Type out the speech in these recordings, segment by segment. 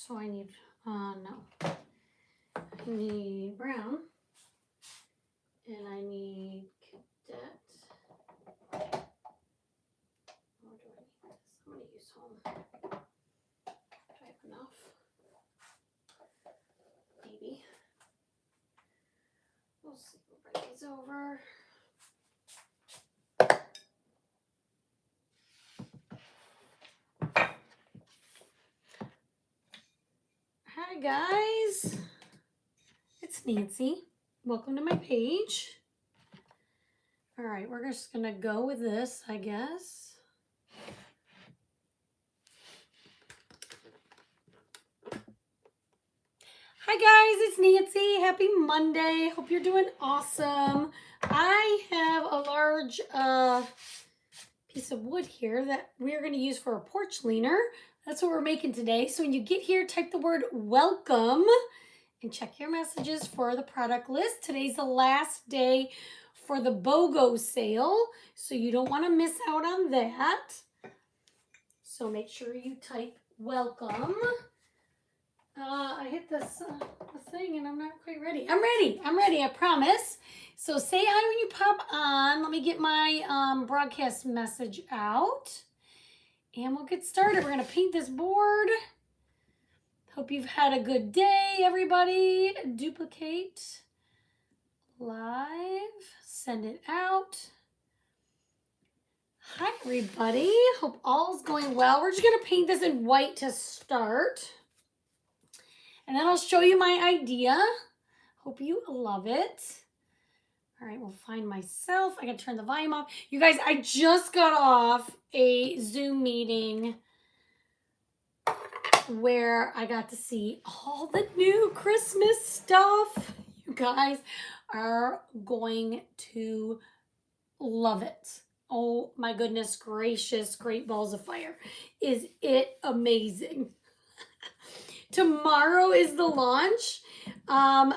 So I need, no. I need brown. And I need cadet. Or do I need this? I'm going to use home. Do I have enough? Maybe. We'll see. We'll bring these over. Hi guys, it's Nancy. Welcome to my page. All right, we're just gonna go with this, I guess. Hi guys, it's Nancy. Happy Monday. Hope you're doing awesome. I have a large piece of wood here that we're gonna use for a porch leaner. That's what we're making today. So when you get here, type the word welcome and check your messages for the product list. Today's the last day for the BOGO sale, so you don't want to miss out on that. So make sure you type welcome. I hit this thing and I'm not quite ready. I'm ready, I promise. So say hi when you pop on. Let me get my broadcast message out. And we'll get started. We're going to paint this board. Hope you've had a good day, everybody. Duplicate. Live. Send it out. Hi, everybody. Hope all's going well. We're just going to paint this in white to start. And then I'll show you my idea. Hope you love it. All right, we'll find myself. I got to turn the volume off. You guys, I just got off a Zoom meeting where I got to see all the new Christmas stuff. You guys are going to love it. Oh my goodness gracious, great balls of fire. Is it amazing? Tomorrow is the launch.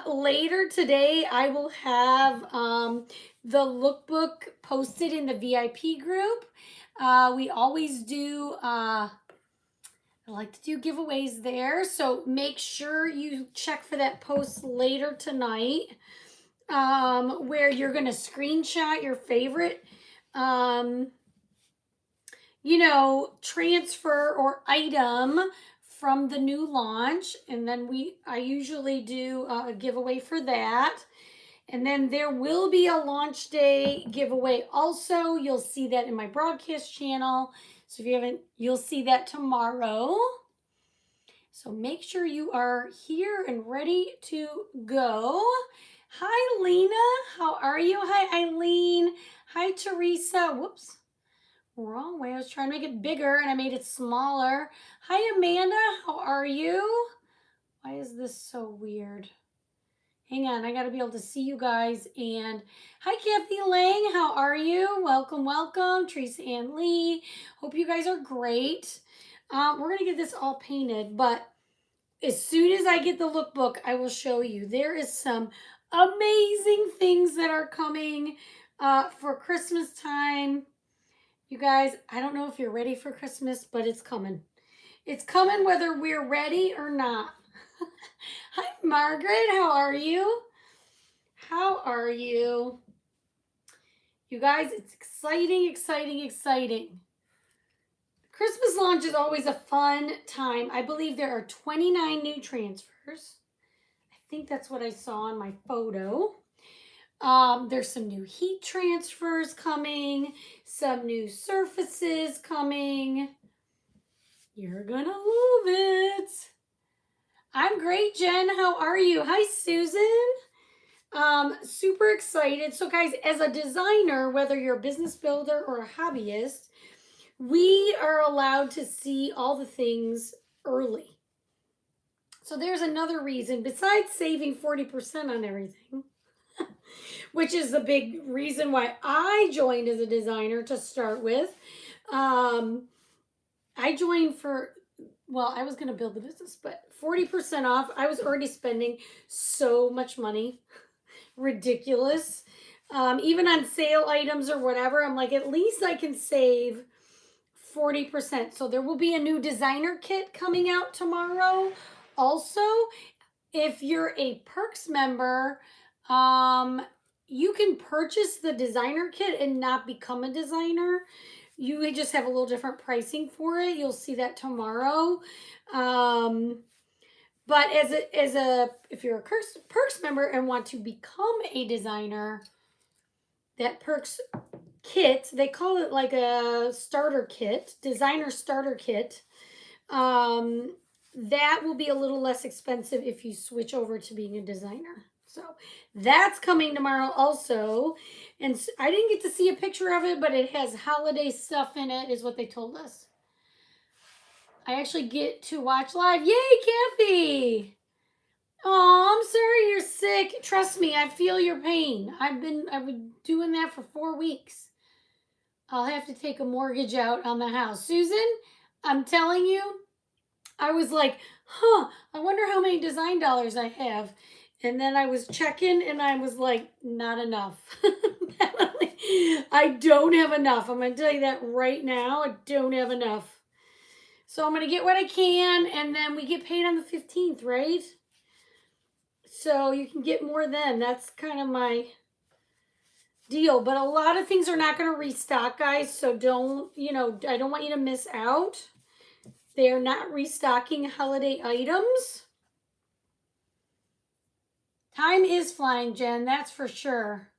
Later today, I will have the lookbook posted in the VIP group. We always do, I like to do giveaways there. So make sure you check for that post later tonight where you're going to screenshot your favorite, transfer or item from the new launch, and then I usually do a giveaway for that. And then there will be a launch day giveaway also. You'll see that in my broadcast channel. So if you haven't, you'll see that tomorrow. So make sure you are here and ready to go. Hi, Lena. How are you? Hi, Eileen. Hi, Teresa. Whoops. Wrong way. I was trying to make it bigger and I made it smaller. Hi, Amanda. How are you? Why is this so weird? Hang on. I got to be able to see you guys. And hi, Kathy Lang. How are you? Welcome, welcome. Teresa Ann Lee. Hope you guys are great. We're going to get this all painted, but as soon as I get the lookbook, I will show you. There is some amazing things that are coming for Christmas time. You guys, I don't know if you're ready for Christmas, but it's coming. It's coming whether we're ready or not. Hi, Margaret. How are you? How are you? You guys, it's exciting, exciting, exciting. Christmas launch is always a fun time. I believe there are 29 new transfers. I think that's what I saw on my photo. There's some new heat transfers coming, some new surfaces coming. You're gonna love it. I'm great, Jen. How are you? Hi, Susan. Super excited. So guys, as a designer, whether you're a business builder or a hobbyist, we are allowed to see all the things early. So there's another reason, besides saving 40% on everything, which is the big reason why I joined as a designer to start with. I joined for, well, I was going to build the business, but 40% off. I was already spending so much money. Ridiculous. Even on sale items or whatever, I'm like, at least I can save 40%. So there will be a new designer kit coming out tomorrow. also, if you're a Perks member, you can purchase the designer kit and not become a designer. You would just have a little different pricing for it. You'll see that tomorrow. But if you're a Perks member and want to become a designer, that Perks kit, they call it like a starter kit, designer starter kit. That will be a little less expensive if you switch over to being a designer. So that's coming tomorrow also. And I didn't get to see a picture of it, but it has holiday stuff in it, is what they told us. I actually get to watch live. Yay, Kathy! Oh, I'm sorry you're sick. Trust me, I feel your pain. I've been doing that for 4 weeks. I'll have to take a mortgage out on the house. Susan, I'm telling you, I was like, I wonder how many design dollars I have. And then I was checking and I was like, not enough. I don't have enough. I'm going to tell you that right now. I don't have enough. So I'm going to get what I can, and then we get paid on the 15th, right? So you can get more then. That's kind of my deal. But a lot of things are not going to restock, guys. So I don't want you to miss out. They are not restocking holiday items. Time is flying, Jen. That's for sure.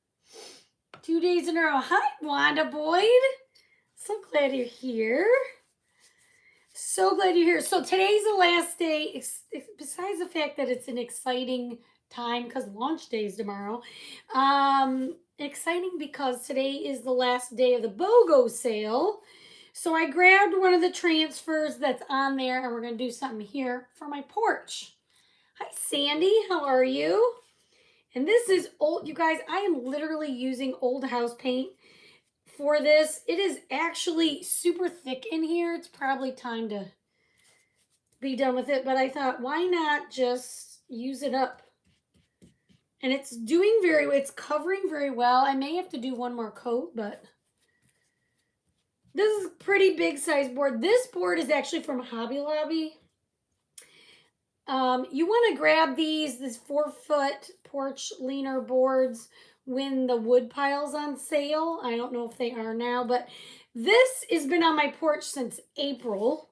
2 days in a row. Hi, Wanda Boyd. So glad you're here. So glad you're here. So today's the last day, besides the fact that it's an exciting time because launch day is tomorrow. Exciting because today is the last day of the BOGO sale. So I grabbed one of the transfers that's on there, and we're going to do something here for my porch. Hi, Sandy. How are you? And this is old. You guys, I am literally using old house paint for this. It is actually super thick in here. It's probably time to be done with it, but I thought, why not just use it up? And it's doing it's covering very well. I may have to do one more coat, but this is a pretty big size board. This board is actually from Hobby Lobby. You want to grab these 4-foot porch leaner boards when the wood pile's on sale. I don't know if they are now, but this has been on my porch since April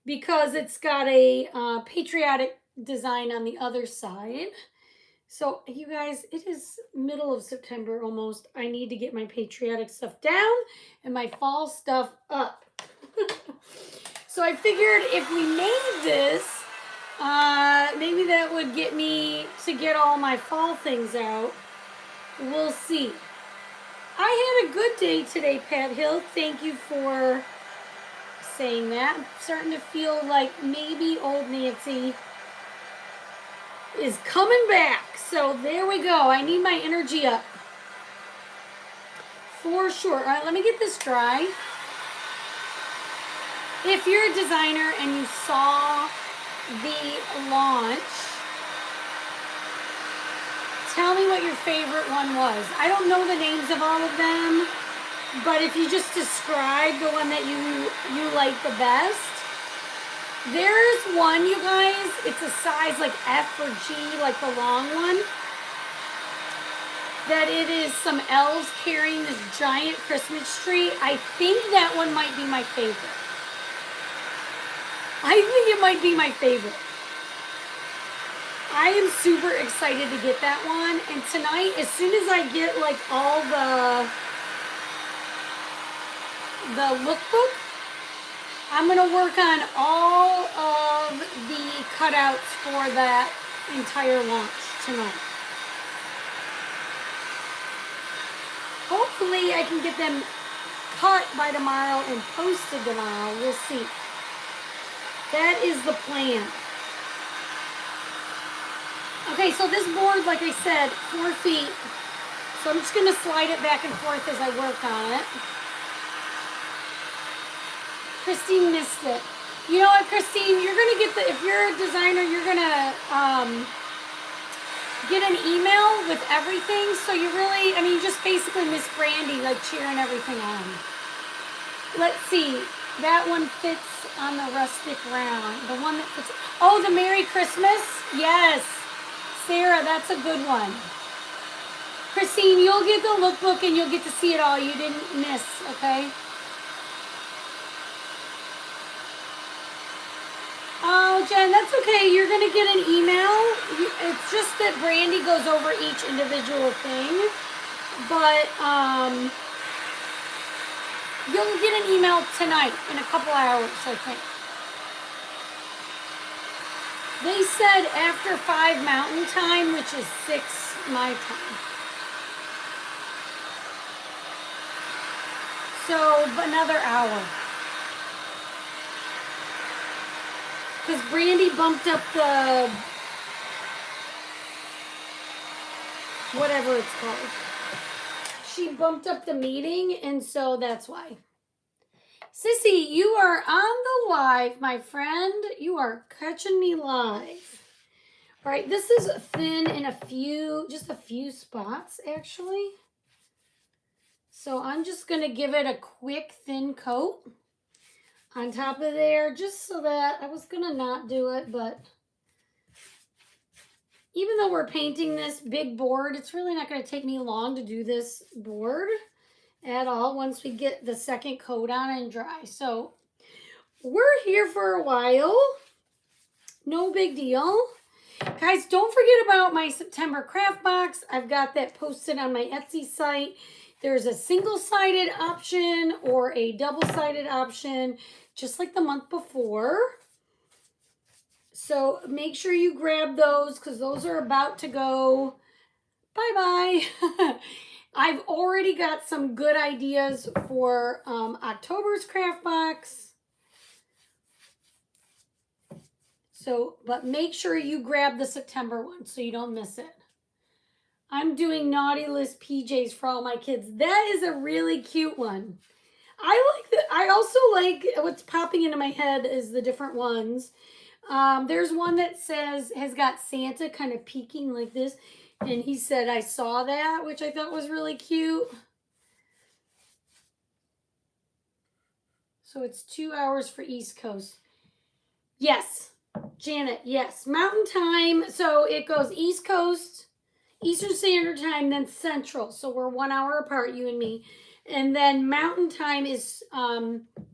because it's got a patriotic design on the other side. So you guys, it is middle of September almost. I need to get my patriotic stuff down and my fall stuff up. So I figured if we made this, maybe that would get me to get all my fall things out. We'll see. I had a good day today, Pat Hill. Thank you for saying that. I'm starting to feel like maybe old Nancy is coming back. So there we go. I need my energy up. For sure. All right, let me get this dry. If you're a designer and you saw the launch, tell me what your favorite one was. I don't know the names of all of them, but if you just describe the one that you like the best. There's one, you guys, it's a size like F or G, like the long one, that it is some elves carrying this giant Christmas tree. I think that one might be my favorite. I think it might be my favorite. I am super excited to get that one. And tonight, as soon as I get like all the lookbook, I'm going to work on all of the cutouts for that entire launch tonight. Hopefully I can get them cut by tomorrow and posted tomorrow. We'll see. That is the plan. Okay, so this board, like I said, 4 feet. So I'm just going to slide it back and forth as I work on it. Christine missed it. You know what, Christine? You're going to get if you're a designer, you're going to get an email with everything. So you just basically miss Brandy, like cheering everything on. Let's see. That one fits on the rustic round. The one that fits. Oh, the Merry Christmas? Yes. Sarah, that's a good one. Christine, you'll get the lookbook and you'll get to see it all. You didn't miss, okay? Oh, Jen, that's okay. You're going to get an email. It's just that Brandy goes over each individual thing. But you'll get an email tonight in a couple hours, I think. They said after 5 Mountain Time, which is 6 my time. So another hour. Because Brandy bumped up the, whatever it's called. She bumped up the meeting, and so that's why. Sissy, you are on the live, my friend. You are catching me live. All right, this is thin in just a few spots, actually. So I'm just going to give it a quick thin coat on top of there, just so that I was going to not do it, but even though we're painting this big board, it's really not going to take me long to do this board at all once we get the second coat on and dry. So we're here for a while. No big deal. Guys, don't forget about my September craft box. I've got that posted on my Etsy site. There's a single-sided option or a double-sided option, just like the month before. So make sure you grab those because those are about to go bye-bye. I've already got some good ideas for October's craft box. So, but make sure you grab the September one so you don't miss it. I'm doing Naughty List PJs for all my kids. That is a really cute one. I like that. I also like what's popping into my head is the different ones. There's one that has got Santa kind of peeking like this. And he said, I saw that, which I thought was really cute. So it's 2 hours for East Coast. Yes, Janet, yes. Mountain Time, so it goes East Coast, Eastern Standard Time, then Central. So we're 1 hour apart, you and me. And then Mountain Time is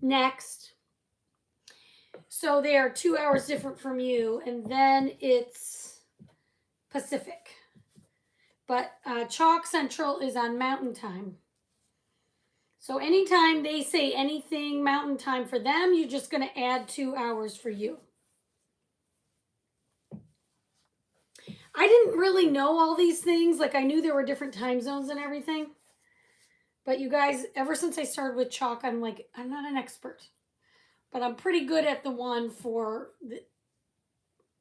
next. So they are 2 hours different from you. And then it's Pacific. But Chalk Central is on Mountain Time. So anytime they say anything Mountain Time for them, you're just going to add 2 hours for you. I didn't really know all these things. Like I knew there were different time zones and everything. But you guys, ever since I started with chalk, I'm like, I'm not an expert. But I'm pretty good at the one for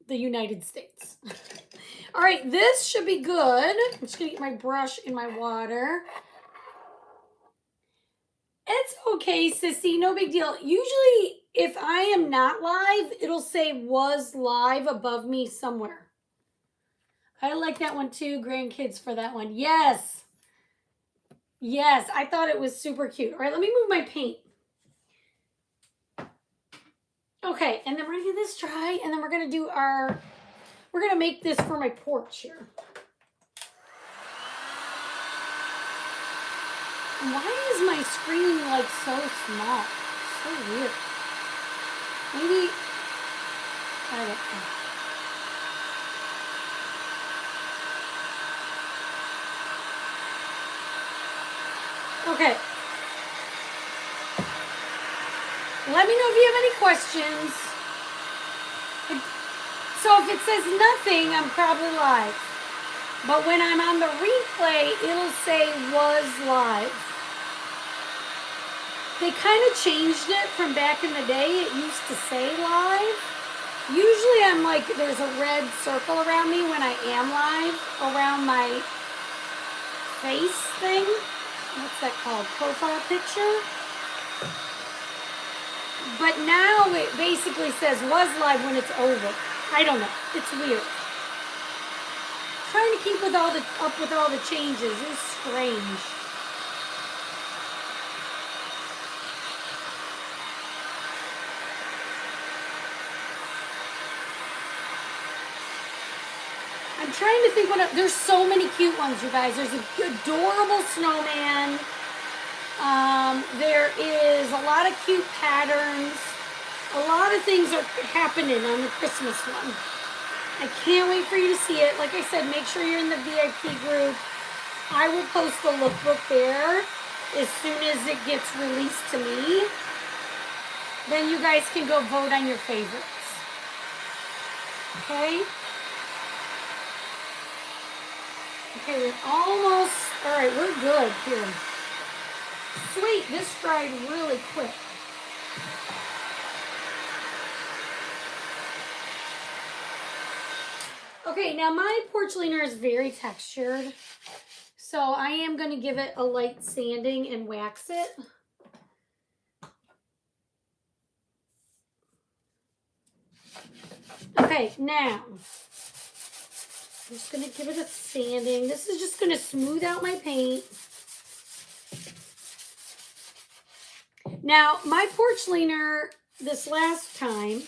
the United States. All right, this should be good. I'm just going to get my brush in my water. It's okay, Sissy. No big deal. Usually, if I am not live, it'll say was live above me somewhere. I like that one too. Grandkids for that one. Yes. Yes, I thought it was super cute. All right, let me move my paint. Okay, and then we're going to get this dry, and then we're going to do we're going to make this for my porch here. Why is my screen like so small? So weird. Maybe, I don't know. Okay. Let me know if you have any questions. So if it says nothing, I'm probably live. But when I'm on the replay, it'll say was live. They kind of changed it from back in the day. It used to say live. Usually I'm like, there's a red circle around me when I am live, around my face thing. What's that called? Profile picture. But now it basically says was live when it's over. I don't know. It's weird. Trying to keep up with all the changes is strange. I'm trying to think there's so many cute ones, you guys. There's an adorable snowman. There is a lot of cute patterns. A lot of things are happening on the Christmas one. I can't wait for you to see it. Like I said, make sure you're in the VIP group. I will post the lookbook there as soon as it gets released to me. Then you guys can go vote on your favorites. Okay? Okay, we're almost, all right, we're good here. Sweet, this dried really quick. Okay, now my porch leaner is very textured, so I am going to give it a light sanding and wax it. Okay, now I'm just going to give it a sanding. This is just going to smooth out my paint. Now, my porch leaner this last time,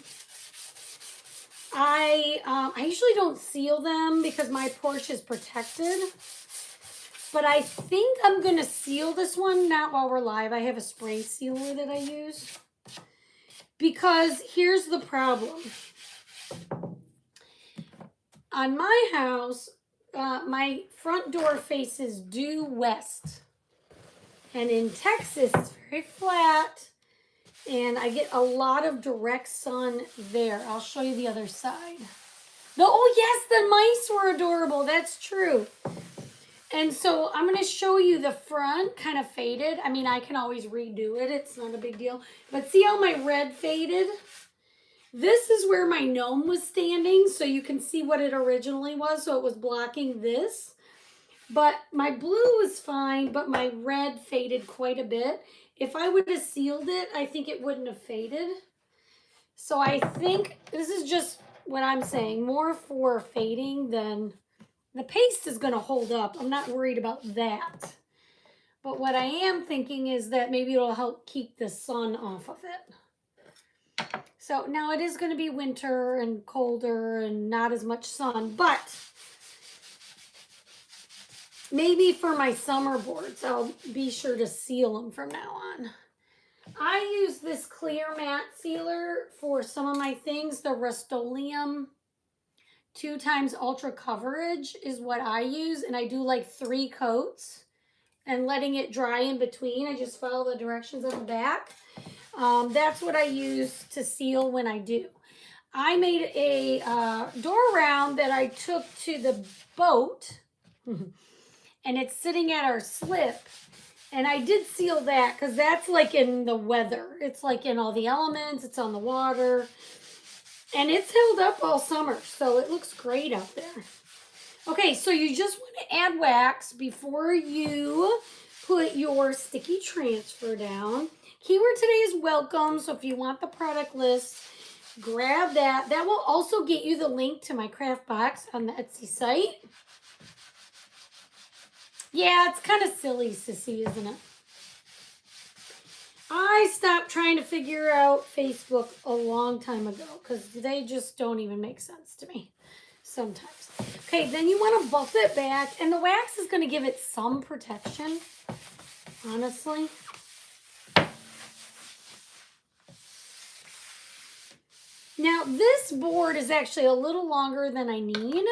I usually don't seal them because my porch is protected. But I think I'm going to seal this one, not while we're live. I have a spray sealer that I use. Because here's the problem. On my house, my front door faces due west. And in Texas, it's very flat. And I get a lot of direct sun there. I'll show you the other side. Oh, yes, the mice were adorable. That's true. And so I'm going to show you the front kind of faded. I mean, I can always redo it. It's not a big deal. But see how my red faded? This is where my gnome was standing. So you can see what it originally was. So it was blocking this. But my blue was fine, but my red faded quite a bit. If I would have sealed it, I think it wouldn't have faded. So I think this is just what I'm saying. More for fading than... The paste is going to hold up. I'm not worried about that. But what I am thinking is that maybe it'll help keep the sun off of it. So now it is going to be winter and colder and not as much sun. But maybe for my summer boards, I'll be sure to seal them from now on. I use this clear matte sealer for some of my things. The Rust-Oleum 2x Ultra Coverage is what I use, and I do like 3 coats and letting it dry in between. I just follow the directions on the back. That's what I use to seal when I do. I made a door round that I took to the boat, and it's sitting at our slip, and I did seal that because that's like in the weather. It's like in all the elements. It's on the water. And it's held up all summer, so it looks great out there. Okay, so you just want to add wax before you put your sticky transfer down. Keyword today is welcome, so if you want the product list, grab that. That will also get you the link to my craft box on the Etsy site. Yeah, it's kind of silly, Sissy, isn't it? I stopped trying to figure out Facebook a long time ago because they just don't even make sense to me sometimes. Okay, then you want to buff it back, and the wax is going to give it some protection, honestly. Now, this board is actually a little longer than I need,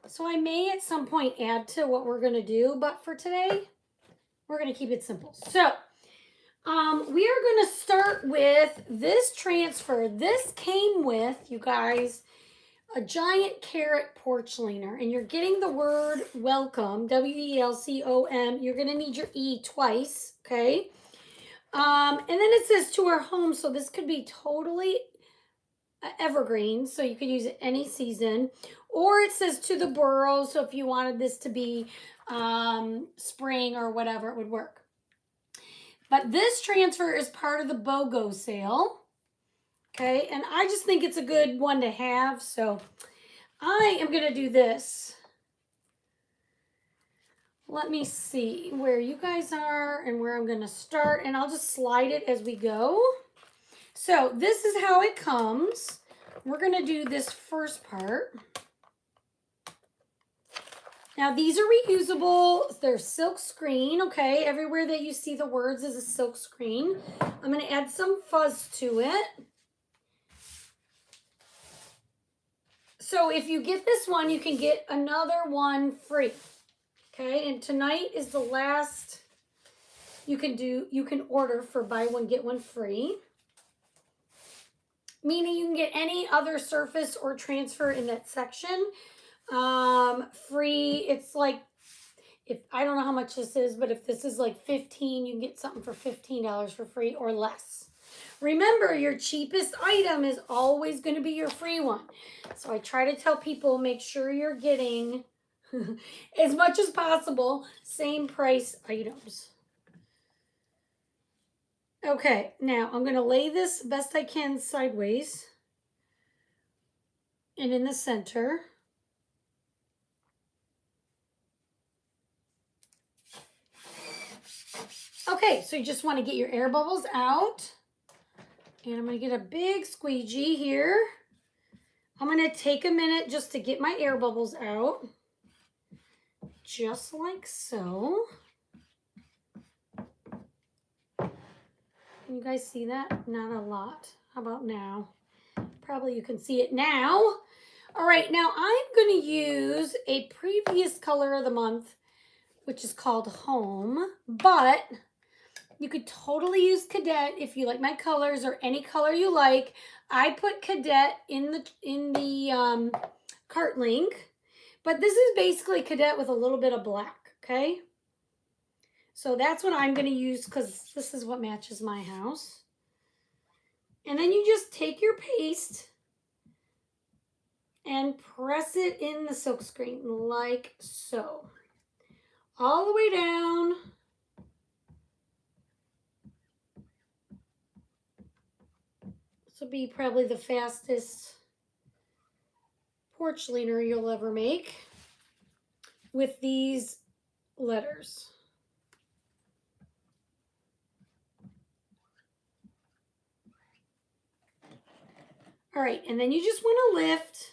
so I may at some point add to what we're going to do, but for today, we're going to keep it simple. So, we are going to start with this transfer. This came with, you guys, a giant carrot porch leaner. And you're getting the word welcome, W-E-L-C-O-M. You're going to need your E twice, okay? And then it says to our home. So this could be totally evergreen. So you could use it any season. Or it says to the burrow. So if you wanted this to be spring or whatever, it would work. But this transfer is part of the BOGO sale, okay? And I just think it's a good one to have, so I am going to do this. Let me see where you guys are and where I'm going to start, and I'll just slide it as we go. So this is how it comes. We're going to do this first part. Now these are reusable. They're silk screen, okay? Everywhere that you see the words is a silk screen. I'm going to add some fuzz to it. So if you get this one, you can get another one free. Okay, and tonight is the last you can order for buy one get one free. Meaning you can get any other surface or transfer in that section free. It's like, if I don't know how much this is, but if this is like 15, you can get something for $15 for free or less. Remember, your cheapest item is always going to be your free one. So I try to tell people, make sure you're getting as much as possible same price items. Okay, now I'm going to lay this best I can sideways and in the center. Okay, so you just want to get your air bubbles out. And I'm going to get a big squeegee here. I'm going to take a minute just to get my air bubbles out. Just like so. Can you guys see that? Not a lot. How about now? Probably you can see it now. All right, now I'm going to use a previous color of the month, which is called Home, but you could totally use Cadet if you like my colors or any color you like. I put Cadet in the cart link, but this is basically Cadet with a little bit of black, okay? So that's what I'm going to use because this is what matches my house. And then you just take your paste and press it in the silk screen like so. All the way down. This will be probably the fastest porch leaner you'll ever make with these letters. All right, and then you just want to lift.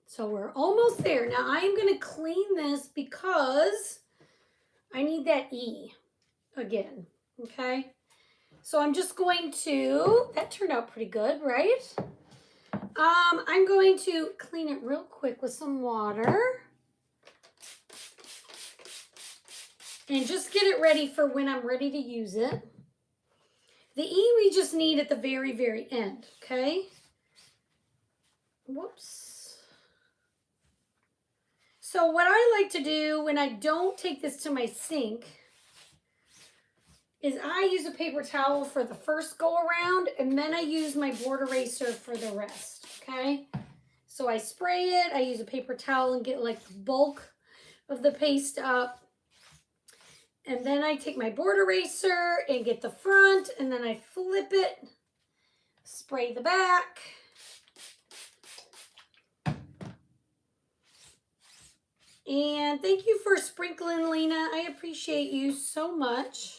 So we're almost there. Now I'm going to clean this because I need that E again, okay? So I'm just going to, that turned out pretty good, right? I'm going to clean it real quick with some water. And just get it ready for when I'm ready to use it. The E we just need at the very, very end, okay? Whoops. So what I like to do when I don't take this to my sink is I use a paper towel for the first go around and then I use my board eraser for the rest, okay? So I spray it, I use a paper towel and get like the bulk of the paste up. And then I take my board eraser and get the front and then I flip it, spray the back. And thank you for sprinkling, Lena. I appreciate you so much.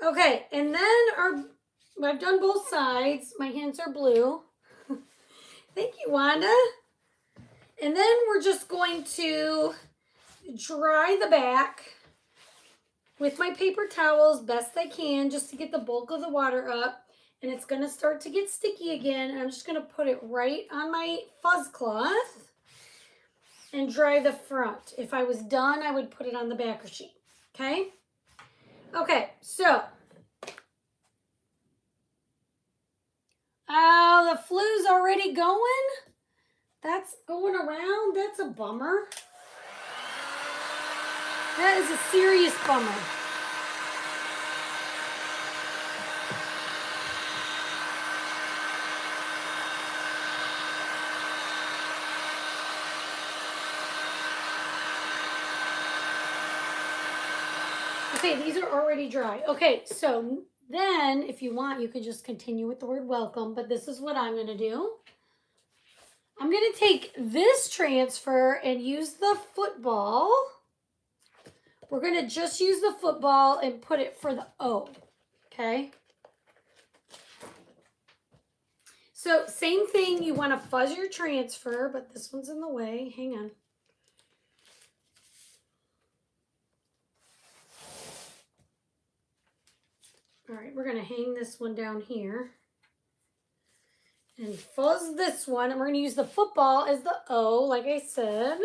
Okay, and then I've done both sides. My hands are blue. Thank you, Wanda. And then we're just going to dry the back with my paper towels best I can just to get the bulk of the water up. And it's going to start to get sticky again. And I'm just going to put it right on my fuzz cloth and dry the front. If I was done, I would put it on the backer sheet. Okay? Okay, so. Oh, the flu's already going? That's going around? That's a bummer. That is a serious bummer. Okay, these are already dry. Okay, so then if you want, you can just continue with the word welcome, but this is what I'm going to do. I'm going to take this transfer and use the football. We're going to just use the football and put it for the O, okay? So same thing, you want to fuzz your transfer, but this one's in the way. Hang on. All right, we're going to hang this one down here. And fuzz this one. And we're going to use the football as the O, like I said.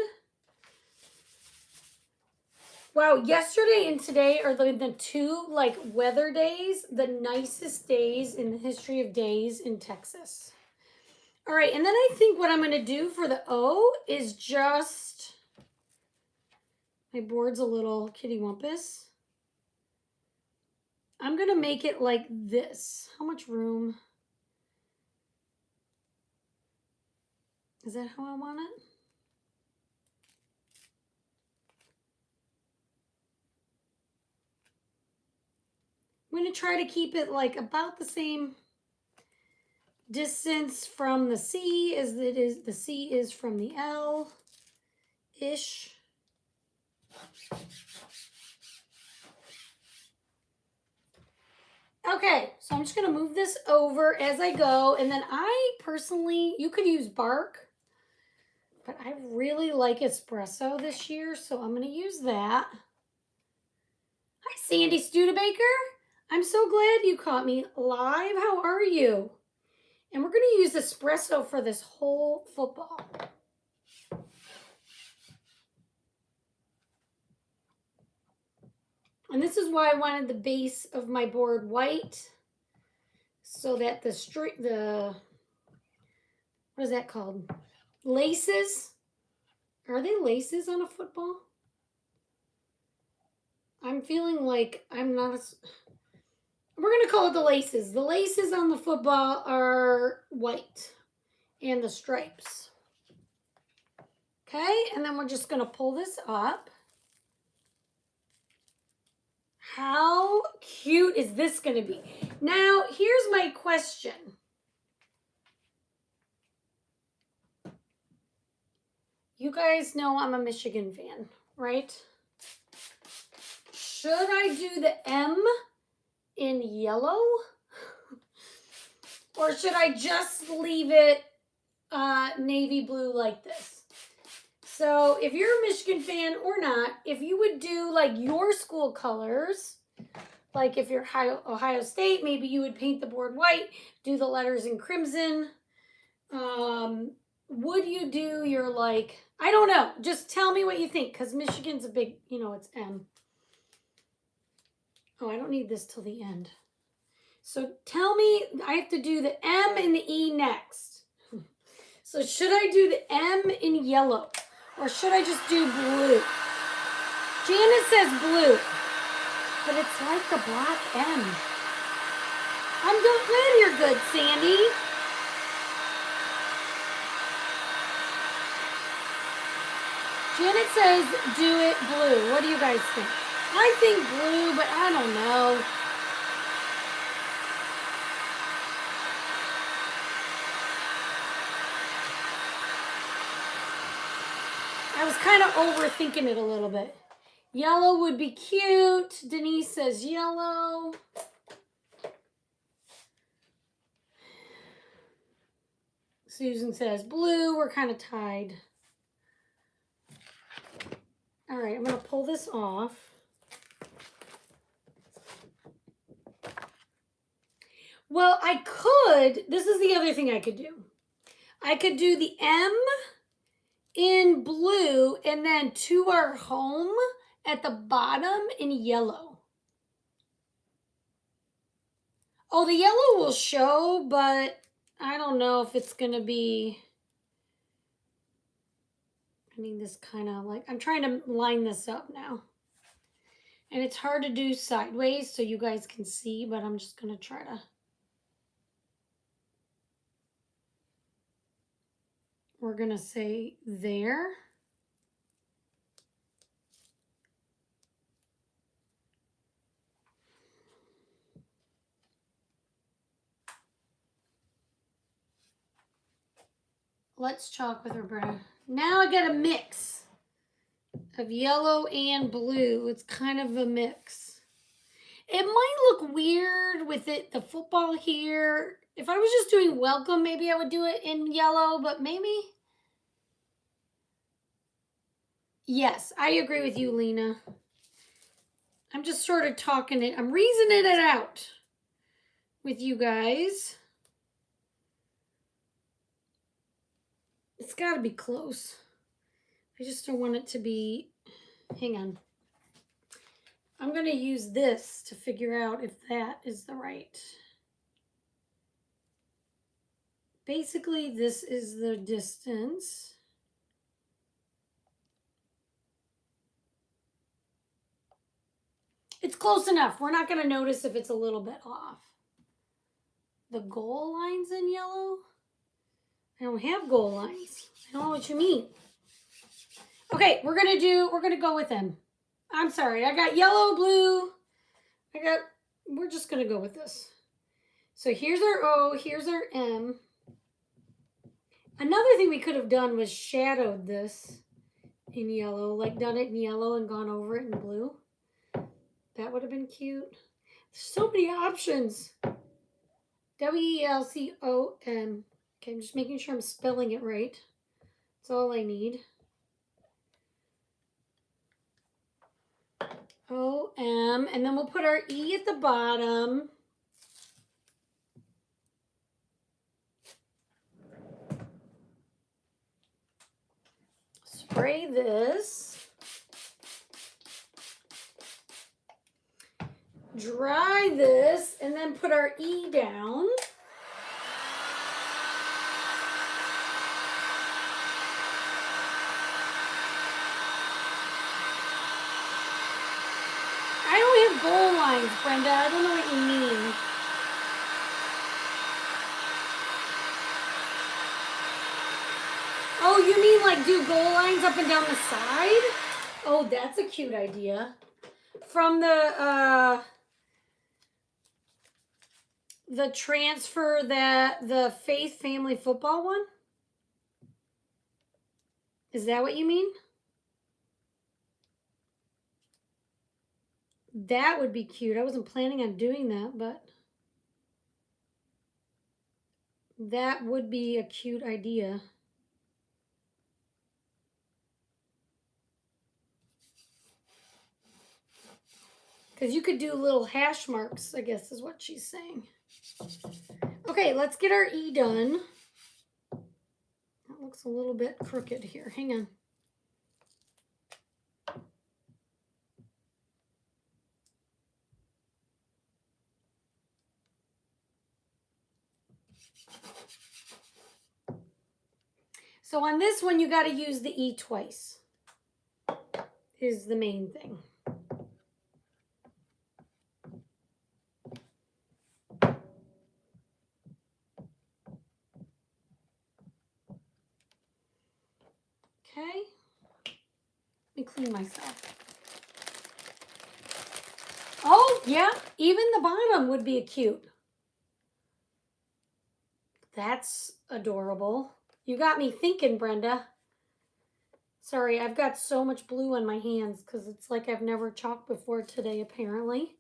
Wow, yesterday and today are the two like weather days, the nicest days in the history of days in Texas. All right, and then I think what I'm going to do for the O is just, my board's a little kitty-wumpus. I'm going to make it like this. How much room? Is that how I want it? I'm going to try to keep it like about the same distance from the C as it is the C is from the L-ish. Okay, so I'm just going to move this over as I go. And then I personally, you could use bark, but I really like espresso this year, so I'm going to use that. Hi, Sandy Studebaker. I'm so glad you caught me live. How are you? And we're going to use espresso for this whole football. And this is why I wanted the base of my board white, so that the what is that called? Laces. Are they laces on a football? I'm feeling like I'm not a... We're going to call it the laces. The laces on the football are white and the stripes. Okay, and then we're just going to pull this up. How cute is this going to be? Now, here's my question. You guys know I'm a Michigan fan, right? Should I do the M in yellow? Or should I just leave it navy blue like this? So if you're a Michigan fan or not, if you would do like your school colors, like if you're Ohio State, maybe you would paint the board white, do the letters in crimson. Would you do your like, I don't know, just tell me what you think, because Michigan's a big, you know, it's M. Oh, I don't need this till the end. So tell me, I have to do the M and the E next. So should I do the M in yellow? Or should I just do blue? Janet says blue. But it's like the black M. I'm glad you're good, Sandy. Janet says do it blue. What do you guys think? I think blue, but I don't know. I was kind of overthinking it a little bit. Yellow would be cute. Denise says yellow. Susan says blue. We're kind of tied. All right, I'm going to pull this off. Well, I could, this is the other thing I could do. I could do the M in blue and then to our home at the bottom in yellow. Oh, the yellow will show, but I don't know if it's going to be... I need this kind of like, I'm trying to line this up now. And it's hard to do sideways so you guys can see, but I'm just going to try to. We're going to say there. Let's chalk with Roberta. Now I got a mix of yellow and blue. It's kind of a mix. It might look weird with it, the football here If I was just doing welcome, maybe I would do it in yellow, but maybe. Yes, I agree with you, Lena. I'm just sort of talking it. I'm reasoning it out with you guys. It's got to be close. I just don't want it to be. Hang on. I'm going to use this to figure out if that is the right. Basically, this is the distance. It's close enough. We're not going to notice if it's a little bit off. The goal line's in yellow? I don't have goal lines. I don't know what you mean. Okay, we're going to go with them. I'm sorry. I got yellow, blue. We're just going to go with this. So here's our O, here's our M. Another thing we could have done was shadowed this in yellow, like done it in yellow and gone over it in blue. That would have been cute. There's so many options. W-E-L-C-O-M. Okay, I'm just making sure I'm spelling it right. That's all I need. O-M, and then we'll put our E at the bottom. Spray this. Dry this, and then put our E down. I don't have goal lines, Brenda. I don't know what you mean. Oh, you mean like do goal lines up and down the side? Oh, that's a cute idea. From the transfer, that the Faith Family Football one? Is that what you mean? That would be cute. I wasn't planning on doing that, but that would be a cute idea. Because you could do little hash marks, I guess is what she's saying. Okay, let's get our E done. That looks a little bit crooked here. Hang on. So on this one, you got to use the E twice, is the main thing. Okay. Let me clean myself. Oh, yeah. Even the bottom would be cute. That's adorable. You got me thinking, Brenda. Sorry, I've got so much blue on my hands because it's like I've never chalked before today, apparently.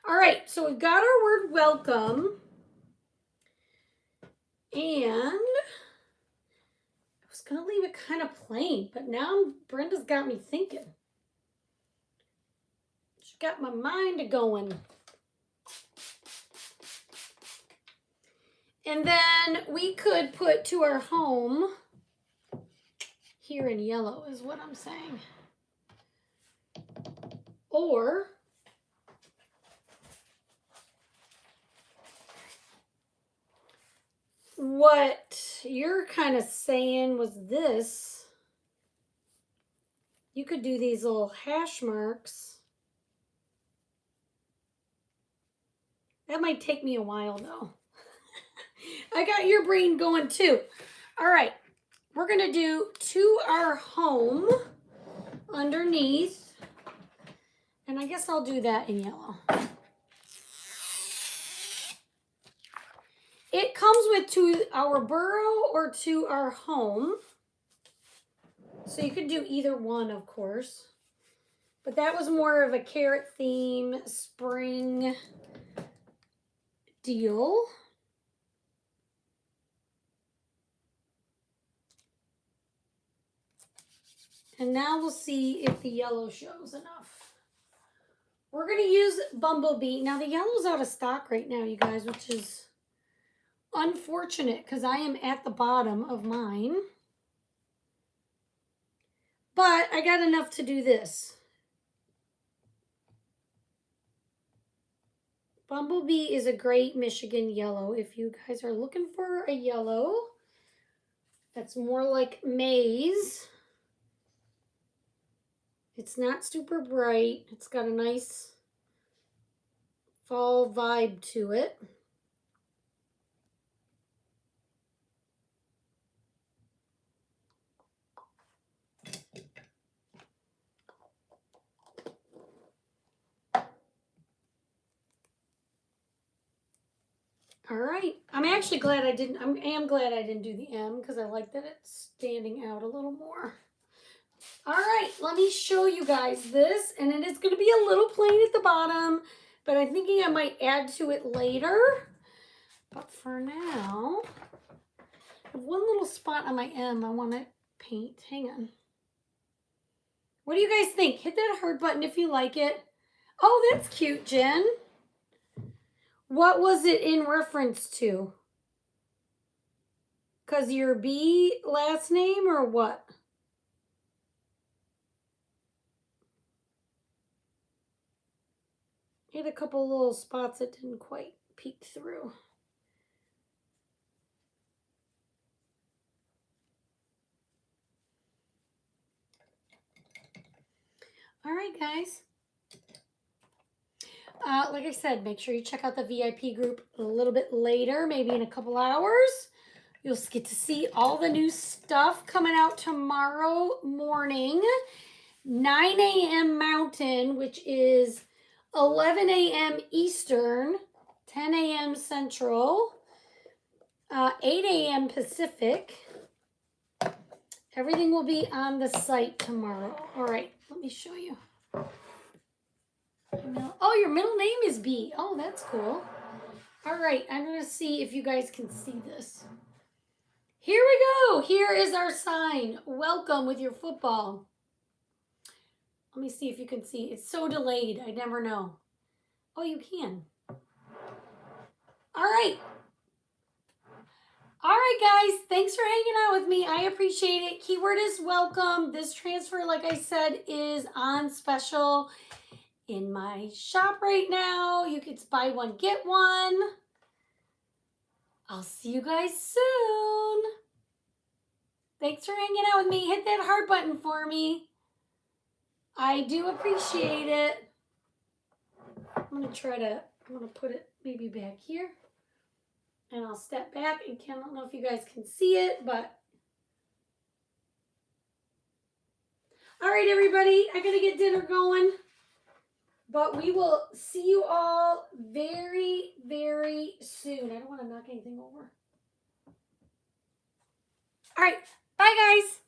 All right, so we've got our word welcome. And I was going to leave it kind of plain, but now Brenda's got me thinking. She got my mind going. And then we could put to our home here in yellow is what I'm saying. Or what you're kind of saying was this. You could do these little hash marks. That might take me a while though. I got your brain going too. All right, we're gonna do to our home underneath. And I guess I'll do that in yellow. It comes with to our borough or to our home. So you could do either one, of course. But that was more of a carrot theme spring deal. And now we'll see if the yellow shows enough. We're going to use Bumblebee. Now the yellow's out of stock right now, you guys, which is unfortunate because I am at the bottom of mine. But I got enough to do this. Bumblebee is a great Michigan yellow. If you guys are looking for a yellow that's more like maize, it's not super bright. It's got a nice fall vibe to it. All right, I'm actually glad I am glad I didn't do the M because I like that it's standing out a little more. All right, let me show you guys this, and it is going to be a little plain at the bottom, but I'm thinking I might add to it later. But for now, I have one little spot on my M I want to paint. Hang on. What do you guys think? Hit that heart button if you like it. Oh, that's cute, Jen. What was it in reference to? Because your B last name or what? I had a couple little spots that didn't quite peek through. All right, guys. Like I said, make sure you check out the VIP group a little bit later, maybe in a couple hours. You'll get to see all the new stuff coming out tomorrow morning, 9 a.m. Mountain, which is 11 a.m. Eastern, 10 a.m. Central, 8 a.m. Pacific. Everything will be on the site tomorrow. All right, let me show you. Oh, your middle name is B. Oh, that's cool. All right, I'm going to see if you guys can see this. Here we go. Here is our sign. Welcome with your football. Let me see if you can see. It's so delayed. I never know. Oh, you can. All right. All right, guys. Thanks for hanging out with me. I appreciate it. Keyword is welcome. This transfer, like I said, is on special in my shop right now. You can buy one, get one. I'll see you guys soon. Thanks for hanging out with me. Hit that heart button for me. I do appreciate it. I'm going to put it maybe back here. And I'll step back. I don't know if you guys can see it, but. All right, everybody. I got to get dinner going. But we will see you all very, very soon. I don't want to knock anything over. All right. Bye, guys.